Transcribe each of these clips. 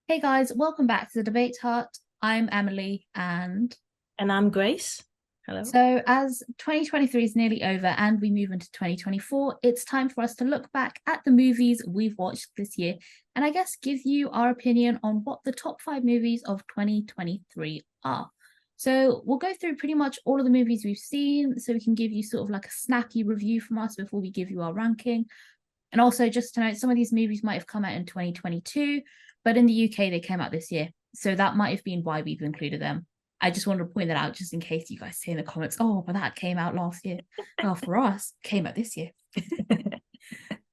Hey guys, welcome back to the Debate Hut. I'm Emily, and And I'm Grace. Hello. so as 2023 is nearly over and we move into 2024, it's time for us to look back at the movies we've watched this year and I guess give you our opinion on what the top 5 movies of 2023 are. So we'll go through pretty much all of the movies we've seen so we can give you sort of like a snappy review from us before we give you our ranking. And also, just to note, some of these movies might have come out in 2022, but in the UK, they came out this year. So that might have been why we've included them. I just wanted to point that out just in case you guys say in the comments, oh, but that came out last year. Well, for us, came out this year.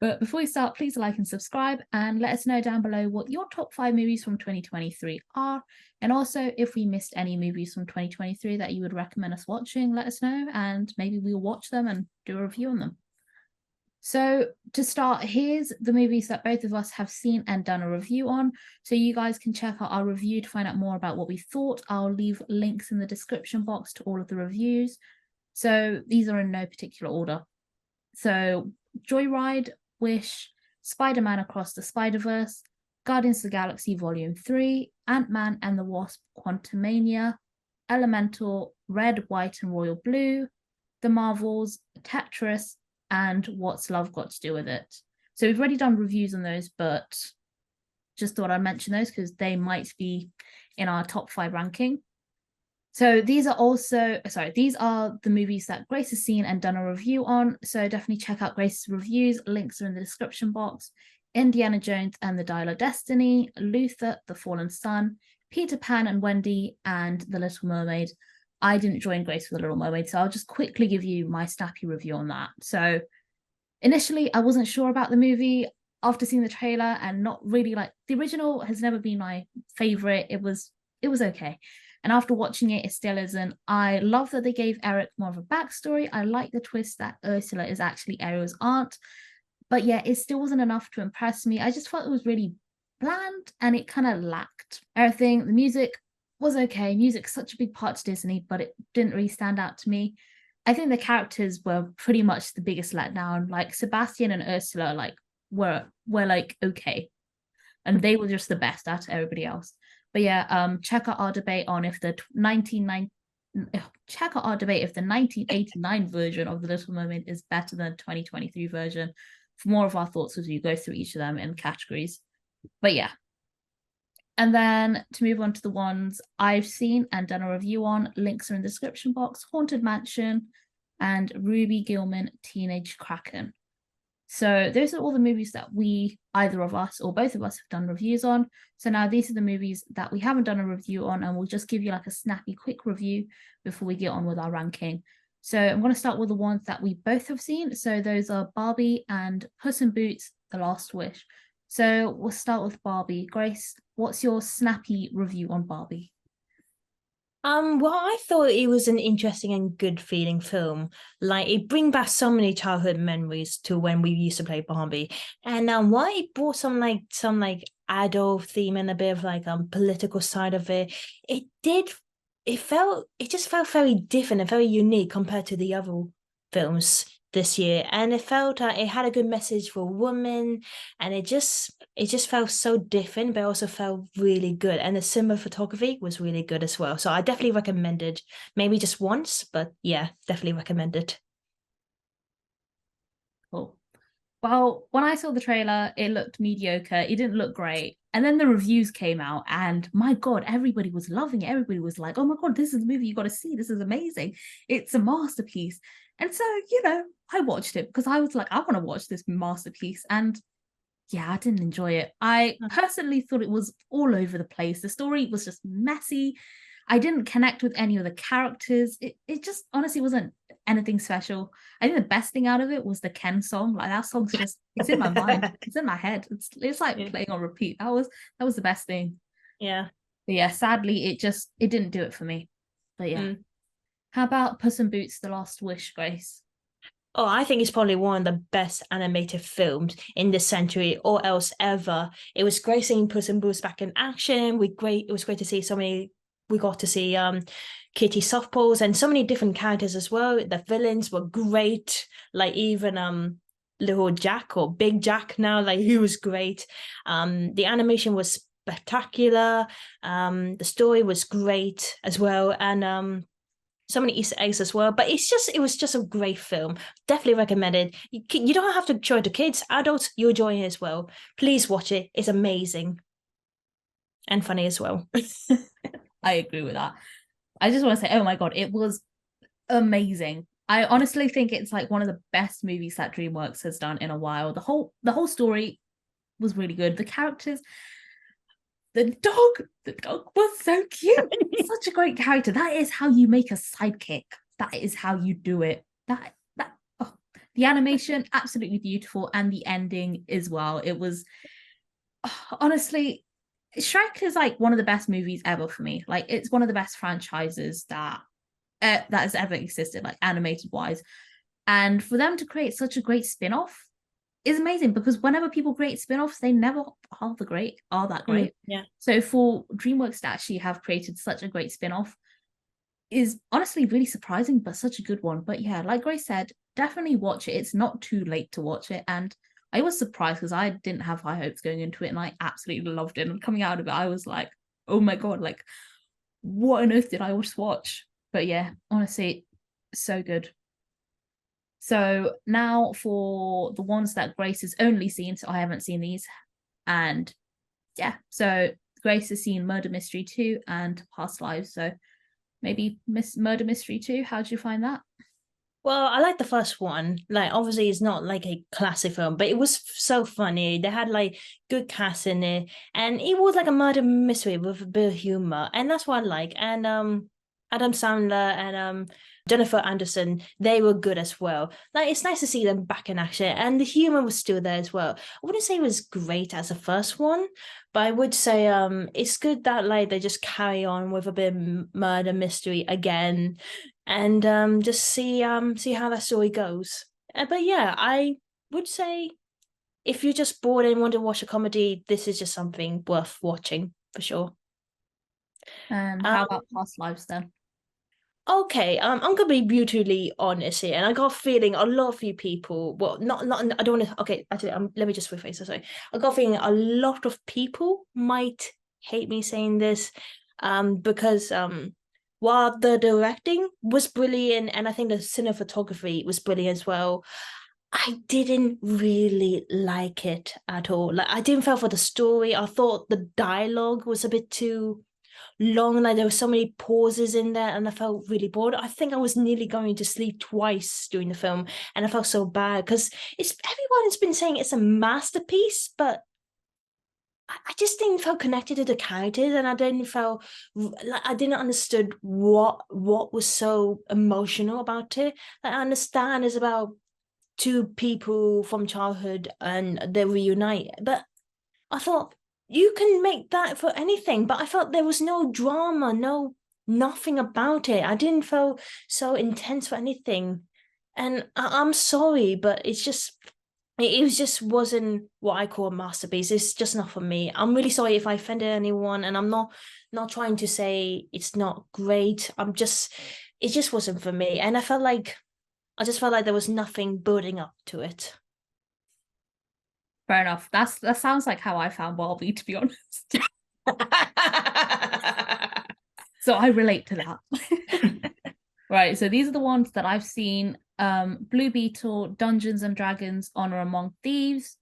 But before we start, please like and subscribe and let us know down below what your top 5 movies from 2023 are. And also, if we missed any movies from 2023 that you would recommend us watching, let us know and maybe we'll watch them and do a review on them. So to start, here's the movies that both of us have seen and done a review on. So you guys can check out our review to find out more about what we thought. I'll leave links in the description box to all of the reviews. So these are in no particular order. So Joyride, Wish, Spider-Man Across the Spider-Verse, Guardians of the Galaxy Volume 3, Ant-Man and the Wasp Quantumania, Elemental, Red, White and Royal Blue, The Marvels, Tetris, and What's Love Got to Do with It. So we've already done reviews on those, but just thought I'd mention those because they might be in our top 5 ranking. So these are the movies that Grace has seen and done a review on. So definitely check out Grace's reviews. Links are in the description box. Indiana Jones and the Dial of Destiny, Luther, The Fallen Sun, Peter Pan and Wendy, and The Little Mermaid. I didn't join Grace for The Little Mermaid, so I'll just quickly give you my snappy review on that. So initially, I wasn't sure about the movie after seeing the trailer and not really like the original has never been my favorite. It was okay. And after watching it, it still isn't. I love that they gave Eric more of a backstory. I like the twist that Ursula is actually Ariel's aunt. But yeah, it still wasn't enough to impress me. I just felt it was really bland and it kind of lacked everything. The music was okay. Music's such a big part to Disney, but it didn't really stand out to me. I think the characters were pretty much the biggest letdown. Like Sebastian and Ursula, like were like okay, and they were just the best out of everybody else. But yeah, check out our debate on if the 1989 version of the Little Mermaid is better than the 2023 version. For more of our thoughts as we go through each of them in categories. But yeah. And then to move on to the ones I've seen and done a review on, links are in the description box. Haunted Mansion and Ruby Gillman Teenage Kraken. So those are all the movies that we, either of us or both of us, have done reviews on. So now these are the movies that we haven't done a review on, and we'll just give you like a snappy quick review before we get on with our ranking. So I'm going to start with the ones that we both have seen. So those are Barbie and Puss in Boots, The Last Wish. So we'll start with Barbie. Grace, what's your snappy review on Barbie? Well, I thought it was an interesting and good feeling film. Like it bring back so many childhood memories to when we used to play Barbie. And while it brought some adult theme and a bit of political side of it, it just felt very different and very unique compared to the other films this year. And it felt it had a good message for women, and it just felt so different, but also felt really good. And the cinematography was really good as well. So I definitely recommend it. Maybe just once, but yeah, definitely recommend it. Cool. Well, when I saw the trailer, it looked mediocre. It didn't look great. And then the reviews came out, and my God, everybody was loving it. Everybody was like, oh my God, this is the movie you got to see. This is amazing. It's a masterpiece. And so, I watched it because I was like, I want to watch this masterpiece. And yeah, I didn't enjoy it. I personally thought it was all over the place. The story was just messy. I didn't connect with any of the characters. It just honestly wasn't anything special. I think the best thing out of it was the Ken song. Like that song's just it's in my mind. It's in my head. It's like Yeah. playing on repeat. That was the best thing. Yeah. But yeah, sadly it didn't do it for me. But yeah. Mm. How about Puss in Boots: The Last Wish, Grace? Oh, I think it's probably one of the best animated films in this century or else ever. It was great seeing Puss in Boots back in action. It was great to see so many. We got to see Kitty Softballs and so many different characters as well. The villains were great. Like even little Jack or Big Jack now, like he was great. The animation was spectacular. The story was great as well, and so many Easter eggs as well. But it was just a great film. Definitely recommended. You don't have to show it to kids, adults. You'll enjoy it as well. Please watch it. It's amazing and funny as well. I agree with that. I just want to say, oh my God, it was amazing. I honestly think it's like one of the best movies that DreamWorks has done in a while. The whole story was really good. The characters, the dog was so cute. Such a great character. That is how you make a sidekick. That is how you do it. The animation, absolutely beautiful, and the ending as well. It was honestly, Shrek is like one of the best movies ever for me. Like, it's one of the best franchises that has ever existed, like animated wise. And for them to create such a great spin-off is amazing, because whenever people create spin-offs, they never are that great. Yeah. So for DreamWorks to actually have created such a great spin-off is honestly really surprising, but such a good one. But yeah, like Grace said, definitely watch it. It's not too late to watch it. And I was surprised because I didn't have high hopes going into it, and I absolutely loved it. And coming out of it, I was like, oh my God, like, what on earth did I just watch? But yeah, honestly, so good. So now for the ones that Grace has only seen, so I haven't seen these. And yeah, so Grace has seen Murder Mystery 2 and Past Lives. So maybe Murder Mystery 2, how did you find that? Well, I like the first one. Like, obviously, it's not like a classic film, but it was so funny. They had like good cast in it, and it was like a murder mystery with a bit of humor, and that's what I like. And Adam Sandler and Jennifer Anderson, they were good as well. Like, it's nice to see them back in action, and the humor was still there as well. I wouldn't say it was great as the first one, but I would say it's good that like they just carry on with a bit of murder mystery again, and just see how that story goes. But yeah, I would say if you're just bored and want to watch a comedy, this is just something worth watching for sure. How about Past Lives then? Okay, I'm gonna be brutally honest here, and I got a feeling a lot of you people, well, not, I don't want to. Okay, actually, let me just rephrase this. Sorry, I got a feeling a lot of people might hate me saying this, because while the directing was brilliant, and I think the cinematography was brilliant as well, I didn't really like it at all. Like, I didn't feel for the story. I thought the dialogue was a bit too long, like there were so many pauses in there, and I felt really bored. I think I was nearly going to sleep twice during the film, and I felt so bad because everyone's been saying it's a masterpiece, but I just didn't feel connected to the characters, and I didn't feel like I didn't understood what was so emotional about it. Like, I understand it's about two people from childhood and they reunite, but I thought you can make that for anything, but I felt there was no drama, nothing about it. I didn't feel so intense for anything. And I'm sorry, but it just wasn't what I call a masterpiece. It's just not for me. I'm really sorry if I offended anyone, and I'm not trying to say it's not great. It just wasn't for me. And I just felt like there was nothing building up to it. Fair enough. That sounds like how I found Barbie, to be honest. So I relate to that. Right, so these are the ones that I've seen. Blue Beetle, Dungeons and Dragons, Honor Among Thieves,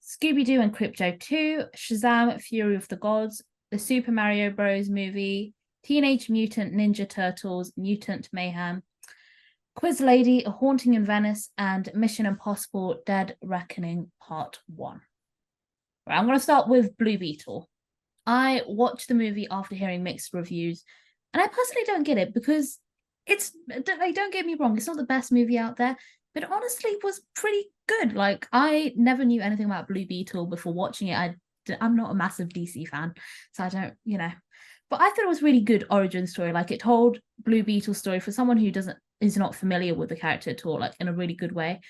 Scooby-Doo and Crypto 2, Shazam, Fury of the Gods, the Super Mario Bros. Movie, Teenage Mutant Ninja Turtles, Mutant Mayhem, Quiz Lady, A Haunting in Venice, and Mission Impossible Dead Reckoning Part 1. Right, I'm going to start with Blue Beetle. I watched the movie after hearing mixed reviews, and I personally don't get it because don't get me wrong, it's not the best movie out there, but it honestly was pretty good. Like, I never knew anything about Blue Beetle before watching it. I'm not a massive DC fan, so I don't, but I thought it was really good origin story. Like, it told Blue Beetle's story for someone who is not familiar with the character at all, like in a really good way.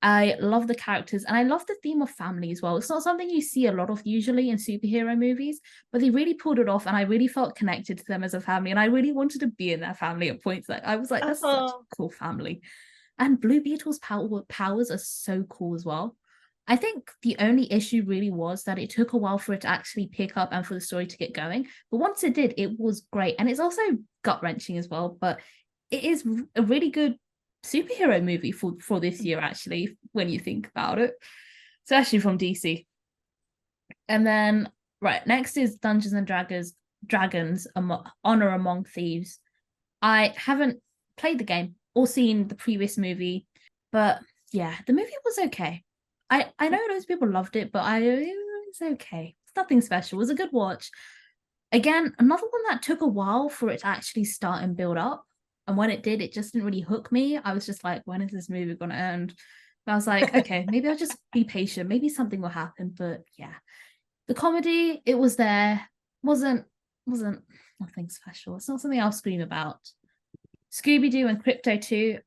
I love the characters, and I love the theme of family as well. It's not something you see a lot of usually in superhero movies, but they really pulled it off, and I really felt connected to them as a family, and I really wanted to be in their family at points. Like, I was like, that's such a cool family. And Blue Beetle's powers are so cool as well. I think the only issue really was that it took a while for it to actually pick up and for the story to get going. But once it did, it was great. And it's also gut-wrenching as well. But it is a really good superhero movie for this year, actually, when you think about it. Especially from DC. And then, right, next is Dungeons and Dragons Honor Among Thieves. I haven't played the game or seen the previous movie, but yeah, the movie was okay. I know those people loved it, but it was okay. It's nothing special. It was a good watch. Again, another one that took a while for it to actually start and build up. And when it did, it just didn't really hook me. I was just like, when is this movie going to end? But I was like, okay, maybe I'll just be patient. Maybe something will happen. But yeah, the comedy, it was there. Wasn't nothing special. It's not something I'll scream about. Scooby-Doo and Crypto 2,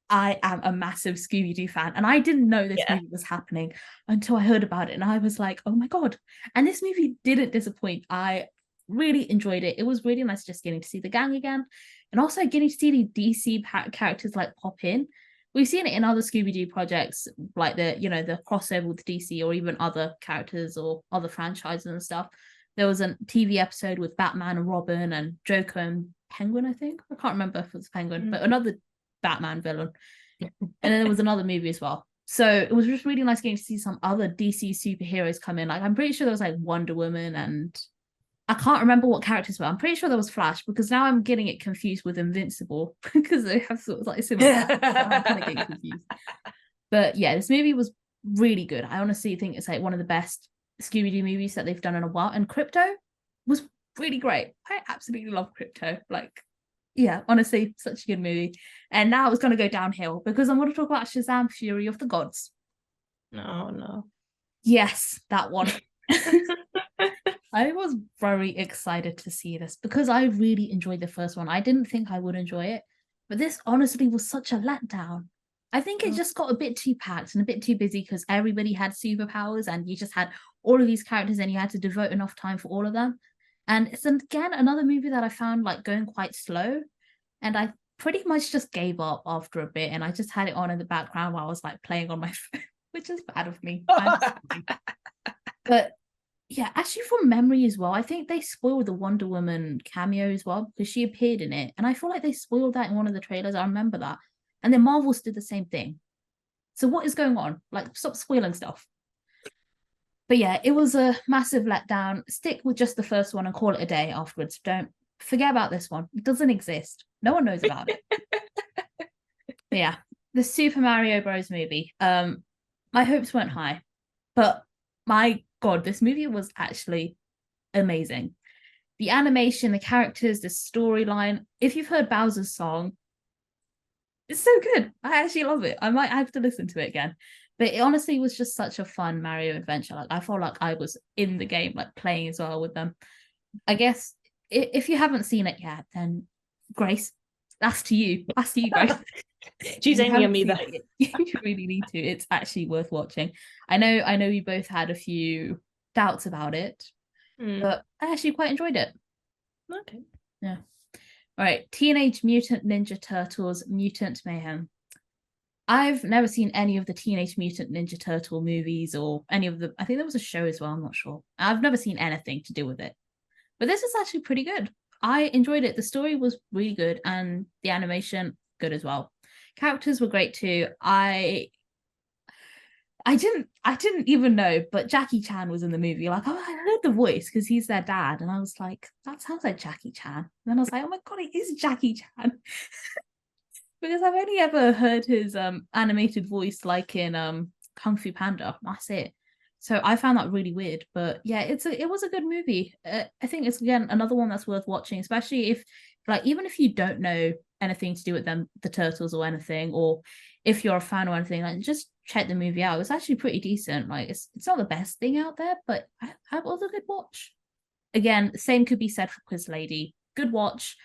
I am a massive Scooby-Doo fan, and I didn't know this movie was happening until I heard about it, and I was like, oh my god. And this movie didn't disappoint. I really enjoyed it. It was really nice just getting to see the gang again, and also getting to see the DC characters like pop in. We've seen it in other Scooby-Doo projects, like the crossover with DC or even other characters or other franchises and stuff. There was a TV episode with Batman and Robin and Joker and Penguin, I think. I can't remember if it was Penguin, but another Batman villain. And then there was another movie as well. So it was just really nice getting to see some other DC superheroes come in. Like, I'm pretty sure there was like Wonder Woman, and I can't remember what characters were. I'm pretty sure there was Flash, because now I'm getting it confused with Invincible because they have sort of like similar characters. So I'm kind of getting confused. But yeah, this movie was really good. I honestly think it's like one of the best Scooby-Doo movies that they've done in a while. And Crypto was really great. I absolutely love Crypto. Like, yeah, honestly, such a good movie. And now it's going to go downhill because I'm going to talk about Shazam Fury of the Gods. No. Yes, that one. I was very excited to see this because I really enjoyed the first one. I didn't think I would enjoy it, but this honestly was such a letdown. I think it just got a bit too packed and a bit too busy because everybody had superpowers and you just had all of these characters and you had to devote enough time for all of them. And it's again another movie that I found like going quite slow, and I pretty much just gave up after a bit, and I just had it on in the background while I was like playing on my phone, which is bad of me. But yeah, actually from memory as well, I think they spoiled the Wonder Woman cameo as well because she appeared in it, and I feel like they spoiled that in one of the trailers. I remember that, and then Marvel's did the same thing. So what is going on? Like, stop spoiling stuff. But yeah, it was a massive letdown. Stick with just the first one and call it a day afterwards. Don't forget about this one. It doesn't exist. No one knows about it. But yeah, the Super Mario Bros. Movie. My hopes weren't high, but my god, this movie was actually amazing. The animation, the characters, the storyline. If you've heard Bowser's song, it's so good. I actually love it. I might have to listen to it again. But it honestly was just such a fun Mario adventure. Like, I felt like I was in the game, like playing as well with them. I guess if you haven't seen it yet, then Grace, that's to you. That's to you, Grace. She's only on me though. You really need to. It's actually worth watching. I know we both had a few doubts about it, but I actually quite enjoyed it. Okay. Yeah. All right. Teenage Mutant Ninja Turtles Mutant Mayhem. I've never seen any of the Teenage Mutant Ninja Turtle movies or any of the. I think there was a show as well. I'm not sure. I've never seen anything to do with it. But this is actually pretty good. I enjoyed it. The story was really good and the animation good as well. Characters were great too. I didn't even know, but Jackie Chan was in the movie. Like, oh, I heard the voice because he's their dad, and I was like, that sounds like Jackie Chan. And then I was like, oh my god, it is Jackie Chan. Because I've only ever heard his animated voice like in Kung Fu Panda. That's it. So I found that really weird. But yeah, it was a good movie. I think it's again another one that's worth watching, especially if like even if you don't know anything to do with them, the turtles or anything, or if you're a fan or anything, like just check the movie out. It's actually pretty decent. Like it's not the best thing out there, but it was a good watch. Again, same could be said for Quiz Lady. Good watch.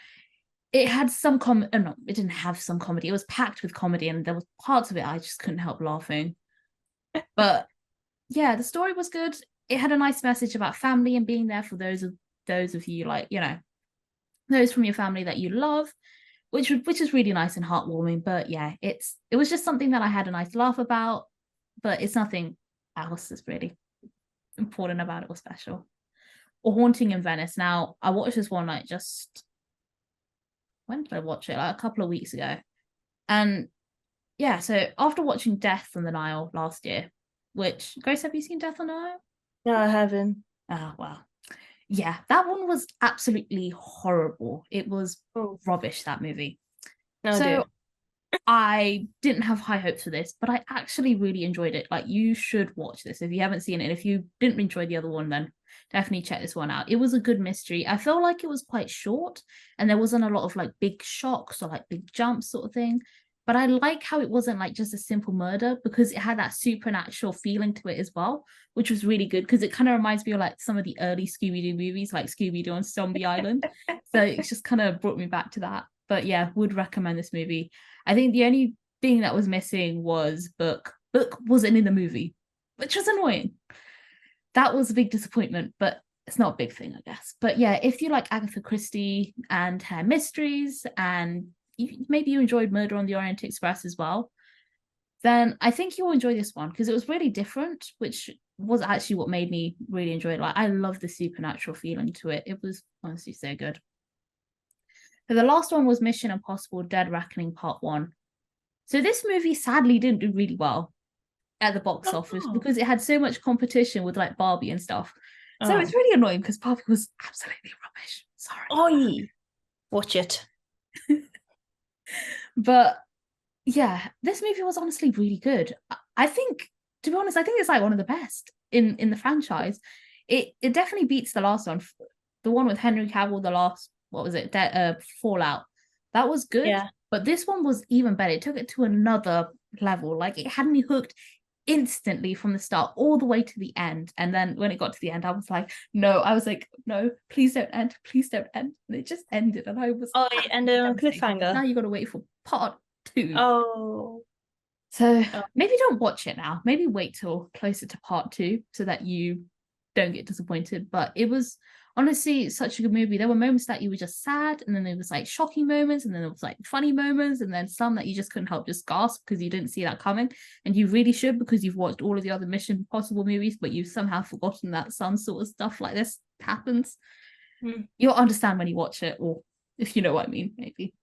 It had some no, it didn't have some comedy. It was packed with comedy, and there was parts of it I just couldn't help laughing. But yeah, the story was good. It had a nice message about family and being there for those of you, like, you know, those from your family that you love, which is really nice and heartwarming. But yeah, it was just something that I had a nice laugh about, but it's nothing else is really important about it or special. Or Haunting in Venice. Now, I watched this one like just when did I watch it? Like a couple of weeks ago. And yeah, so after watching Death on the Nile last year, which Grace, have you seen Death on the Nile? No, I haven't. Oh well. Yeah, that one was absolutely horrible. It was rubbish, that movie. No, so I didn't have high hopes for this, but I actually really enjoyed it. Like, you should watch this if you haven't seen it. If you didn't enjoy the other one, then definitely check this one out. It was a good mystery. I feel like it was quite short and there wasn't a lot of like big shocks or like big jumps sort of thing. But I like how it wasn't like just a simple murder, because it had that supernatural feeling to it as well, which was really good, because it kind of reminds me of like some of the early Scooby-Doo movies, like Scooby-Doo on Zombie Island. So it just kind of brought me back to that. But yeah, would recommend this movie. I think the only thing that was missing was Book. Book wasn't in the movie, which was annoying. That was a big disappointment, but it's not a big thing, I guess. But yeah, if you like Agatha Christie and her mysteries, and maybe you enjoyed Murder on the Orient Express as well, then I think you'll enjoy this one, because it was really different, which was actually what made me really enjoy it. Like, I love the supernatural feeling to it. It was honestly so good. So the last one was Mission Impossible Dead Reckoning Part 1. So this movie sadly didn't do really well at the box office because it had so much competition with like Barbie and stuff. So it's really annoying because Barbie was absolutely rubbish. Sorry. Oh, watch it. But yeah, this movie was honestly really good. I think, to be honest, I think it's like one of the best in the franchise. It definitely beats the last one, the one with Henry Cavill. The last, what was it? Fallout. That was good. Yeah. But this one was even better. It took it to another level. Like, it had me hooked instantly from the start all the way to the end. And then when it got to the end, I was like, no, please don't end, please don't end. And it just ended, and I was and cliffhanger. Now you got to wait for part 2. So maybe don't watch it now. Maybe wait till closer to part 2 so that you don't get disappointed. But it was honestly such a good movie. There were moments that you were just sad, and then there was like shocking moments, and then there was like funny moments, and then some that you just couldn't help just gasp because you didn't see that coming. And you really should, because you've watched all of the other Mission Impossible movies, but you've somehow forgotten that some sort of stuff like this happens. You'll understand when you watch it, or if you know what I mean, maybe.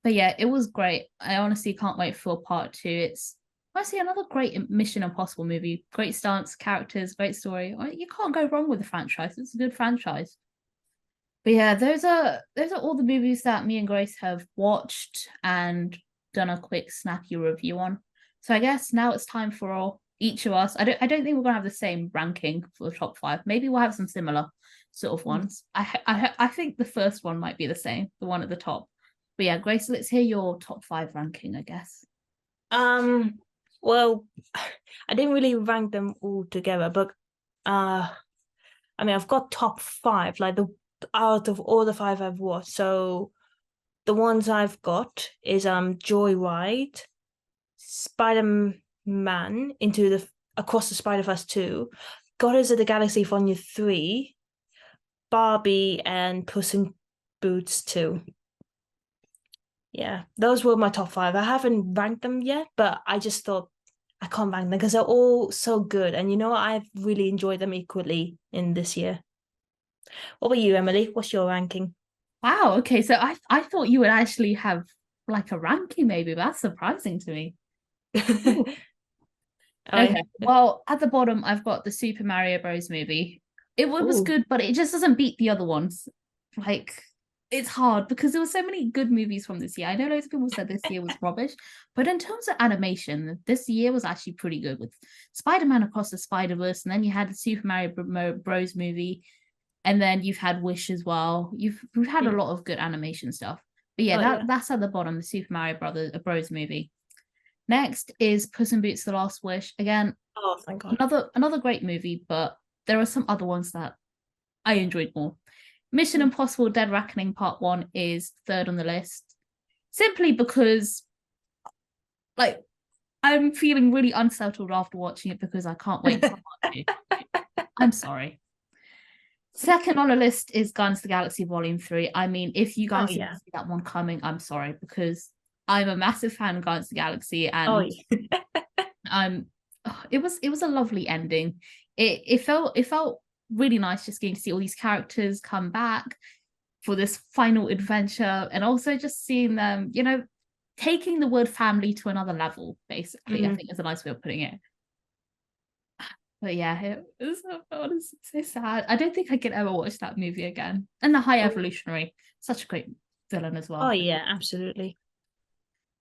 But yeah, it was great. I honestly can't wait for part 2. It's honestly another great Mission Impossible movie. Great stunts, characters, great story. You can't go wrong with the franchise. It's a good franchise. But yeah, those are all the movies that me and Grace have watched and done a quick snappy review on. So I guess now it's time for each of us. I don't think we're gonna have the same ranking for the top 5. Maybe we'll have some similar sort of ones. I think the first one might be the same, the one at the top. But yeah, Grace, let's hear your top 5 ranking, I guess. Well, I didn't really rank them all together, but I mean, I've got top 5, like out of all the 5 I've watched. So the ones I've got is Joyride, Spider-Man Across the Spider-Verse 2, Guardians of the Galaxy Volume 3, Barbie, and Puss in Boots 2. Yeah, those were my top 5. I haven't ranked them yet, but I just thought I can't rank them because they're all so good. And I've really enjoyed them equally in this year. What about you, Emily? What's your ranking? Wow, okay. So I thought you would actually have like a ranking maybe, but that's surprising to me. Okay, well, at the bottom, I've got the Super Mario Bros. Movie. It was good, but it just doesn't beat the other ones. Like, it's hard because there were so many good movies from this year. I know loads of people said this year was rubbish, but in terms of animation, this year was actually pretty good with Spider-Man Across the Spider-Verse, and then you had the Super Mario Bros. Movie, and then you've had Wish as well. We've had a lot of good animation stuff. But yeah, that's at the bottom, the Super Mario Bros. Movie. Next is Puss in Boots: The Last Wish. Again, thank God. Another great movie, but there are some other ones that I enjoyed more. Mission Impossible Dead Reckoning Part 1 is third on the list, simply because like I'm feeling really unsettled after watching it because I can't wait for Part 2. I'm sorry. Second on the list is Guardians of the Galaxy Volume 3. I mean, if you guys didn't see that one coming, I'm sorry, because I'm a massive fan of Guardians of the Galaxy, and it was a lovely ending. It felt really nice just getting to see all these characters come back for this final adventure, and also just seeing them, taking the word family to another level, basically. I think is a nice way of putting it. But yeah, it was honestly so sad. I don't think I could ever watch that movie again. And the High Evolutionary, such a great villain as well. Oh yeah, absolutely.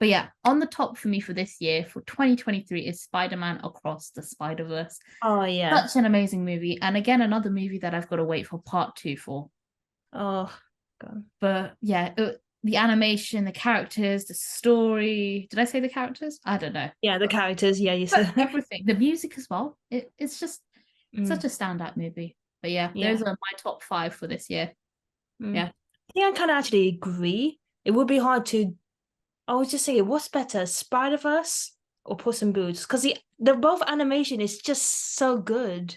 But yeah, on the top for me for this year, for 2023, is Spider-Man Across the Spider-Verse. Oh yeah. Such an amazing movie. And again, another movie that I've got to wait for part 2 for. Oh God. But yeah, the animation, the characters, the story. Did I say the characters? I don't know. Yeah, the characters. Yeah, you said everything. The music as well. It's just such a standout movie. But yeah, those are my top 5 for this year. Yeah. I think I kind of actually agree. It would be hard to. I was just saying, what's better, Spider-Verse or Puss in Boots? Because the both animation is just so good.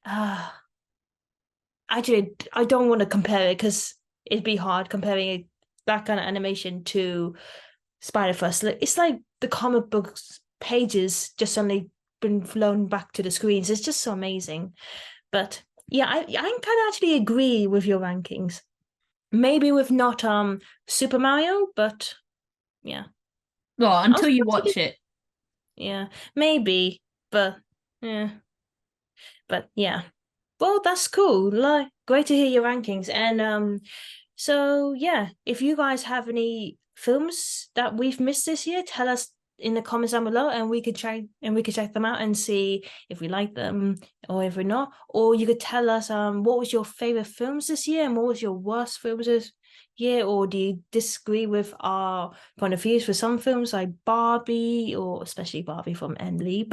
Actually, I don't want to compare it because it'd be hard comparing that kind of animation to Spider-Verse. It's like the comic books pages just suddenly been flown back to the screens. It's just so amazing. But yeah, I kind of actually agree with your rankings. Maybe with not Super Mario, but yeah. Well, until you watch it. Yeah, maybe, but yeah. But yeah. Well, that's cool. Like, great to hear your rankings. And so yeah, if you guys have any films that we've missed this year, tell us in the comments down below, and we could check them out and see if we like them or if we're not. Or you could tell us what was your favorite films this year and what was your worst films this year, or do you disagree with our point of views for some films like Barbie, or especially Barbie from Emily,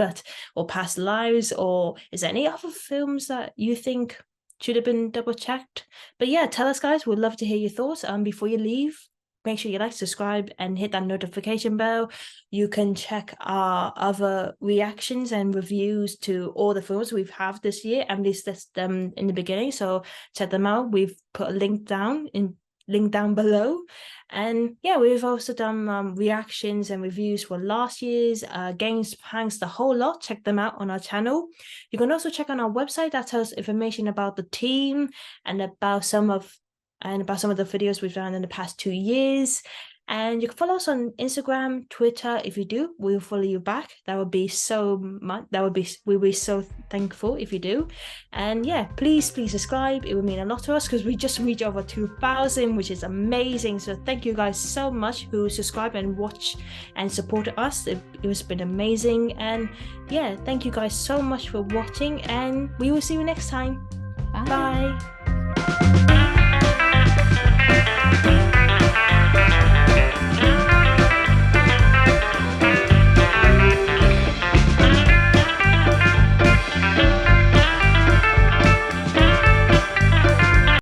or Past Lives, or is there any other films that you think should have been double checked? But yeah, tell us, guys. We'd love to hear your thoughts. Before you leave, make sure you like, subscribe, and hit that notification bell. You can check our other reactions and reviews to all the films we've had this year, and listed them in the beginning, so check them out. We've put a link down below. And yeah, we've also done reactions and reviews for last year's games, pranks, the whole lot. Check them out on our channel. You can also check on our website that tells information about the team and about some of the videos we've done in the past 2 years. And you can follow us on Instagram, Twitter. If you do, we'll follow you back. That would be so much. We'll be so thankful if you do. And yeah, please subscribe. It would mean a lot to us because we just reached over 2,000, which is amazing. So thank you guys so much who subscribe and watch and support us. It has been amazing. And yeah, thank you guys so much for watching, and we will see you next time. Bye. Bye.